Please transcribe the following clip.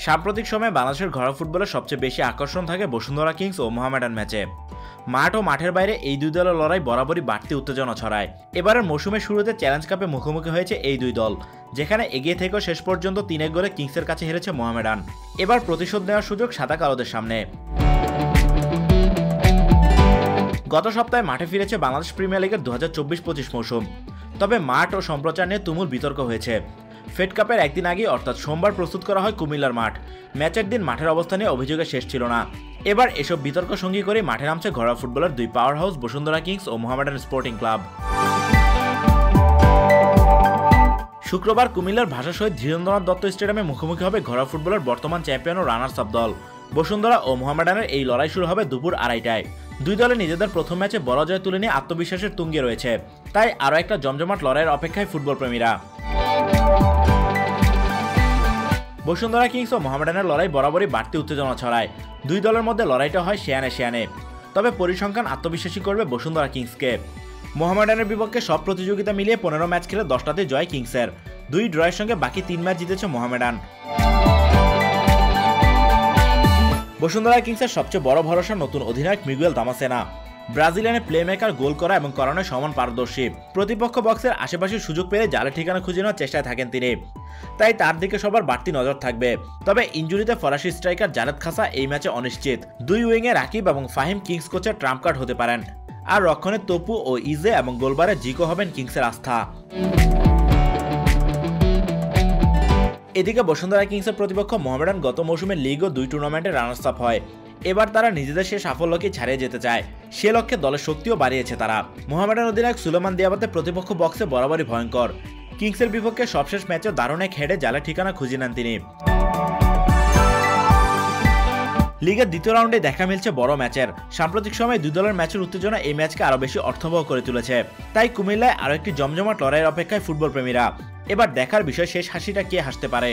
সাম্প্রতিক সময়ে বাংলাদেশের ঘরোয়া ফুটবলের সবচেয়ে বেশি আকর্ষণ থাকে বসুন্ধরা কিংস ও মোহামেডান ম্যাচে। মাঠ ও মাঠের বাইরে এই দুই দলের লড়াই বরাবরই বাড়তি উত্তেজনা ছড়ায়। এবারের মৌসুমের শুরুতে চ্যালেঞ্জ কাপে মুখোমুখি হয়েছে এই দুই দল, যেখানে এগিয়ে থেকেও শেষ পর্যন্ত ৩-১ গোলে কিংসের কাছে হেরেছে মোহামেডান। এবার প্রতিশোধ নেওয়ার সুযোগ সাদা কালোদের সামনে। গত সপ্তাহে মাঠে ফিরেছে বাংলাদেশ প্রিমিয়ার লিগের ২০২৪-২৫ মৌসুম। তবে মাঠ ও সম্প্রচার নিয়ে তুমুল বিতর্ক হয়েছে। ফেড কাপের একদিন আগে অর্থাৎ সোমবার প্রস্তুত করা হয় কুমিল্লার মাঠ। ম্যাচের দিন মাঠের অবস্থা নিয়ে অভিযোগের শেষ ছিল না। এবার এসব বিতর্ক সঙ্গী করে মাঠে নামছে ঘরোয়া ফুটবলের দুই পাওয়ার হাউস বসুন্ধরা কিংস ও মোহামেডান স্পোর্টিং ক্লাব। শুক্রবার কুমিল্লার ভাষা শহীদ ধীরেন্দ্রনাথ দত্ত স্টেডিয়ামে মুখোমুখি হবে ঘরোয়া ফুটবলের বর্তমান চ্যাম্পিয়ন ও রানার্স আপ দল। বসুন্ধরা ও মোহামেডানের এই লড়াই শুরু হবে দুপুর ২:৩০টায়। দুই দলে নিজেদের প্রথম ম্যাচে বড় জয় তুলে নিয়ে আত্মবিশ্বাসের তুঙ্গে রয়েছে, তাই আরও একটা জমজমাট লড়াইয়ের অপেক্ষায় ফুটবল প্রেমীরা। বসুন্ধরা কিংস ও মোহামেডানের লড়াই বরাবরই বাড়তি উত্তেজনা ছড়ায়। দুই দলের মধ্যে লড়াইটা হয় শেয়ানে শেয়ানে, তবে পরিসংখ্যান আত্মবিশ্বাসী করবে বসুন্ধরা কিংসকে। মোহামেডানের বিপক্ষে সব প্রতিযোগিতা মিলিয়ে ১৫ ম্যাচ খেলে 10টাতে জয় কিংসের। দুই ড্রয়ের সঙ্গে বাকি ৩ ম্যাচ জিতেছে মোহামেডান। বসুন্ধরা কিংসের সবচেয়ে বড় ভরসা নতুন অধিনায়ক মিগুয়েল দামাসেনা। ব্রাজিলিয়ানে প্লেমেকার, গোল করা এবং করানো সমান পারদর্শী। প্রতিপক্ষ বক্সের আশেপাশে সুযোগ পেলে জালে ঠিকানা খুঁজে নেওয়ার চেষ্টায় থাকেন তিনি, তাই তার দিকে সবার বাড়তি নজর থাকবে। তবে ইনজুরিতে ফরাসি স্ট্রাইকার জারেদ খাসা এই ম্যাচে অনিশ্চিত। দুই উইংয়ে রাকিব এবং ফাহিম কিংস কোচের ট্রাম্প কার্ড হতে পারেন, আর রক্ষণে তপু ও ইজে এবং গোলবারে জিকো হবেন কিংসের আস্থা। এদিকে বসুন্ধরা কিংসের প্রতিপক্ষ মোহামেডান গত মৌসুমে লিগ ও দুই টুর্নামেন্টে রানার্স আপ হয়। এবার তারা নিজেদের সে সাফল্যকে ছাড়িয়ে যেতে চায়। সে লক্ষ্যে দলের শক্তিও বাড়িয়েছে তারা। মোহামেডান অধিনায়ক সুলেমান দিয়াবাতে প্রতিপক্ষ বক্সে বরাবরই ভয়ঙ্কর। কিংসের বিপক্ষে সবশেষ ম্যাচে দারুণ এক হেডে জালে ঠিকানা খুঁজে নেন তিনি। লিগের দ্বিতীয় রাউন্ডে দেখা মিলছে বড় ম্যাচের। সাম্প্রতিক সময়ে দুই দলের ম্যাচের উত্তেজনা এই ম্যাচকে আরও বেশি অর্থবহ করে তুলেছে। তাই কুমিল্লায় আরও একটি জমজমাট লড়াইয়ের অপেক্ষায় ফুটবল প্রেমীরা। এবার দেখার বিষয় শেষ হাসিটা কে হাসতে পারে।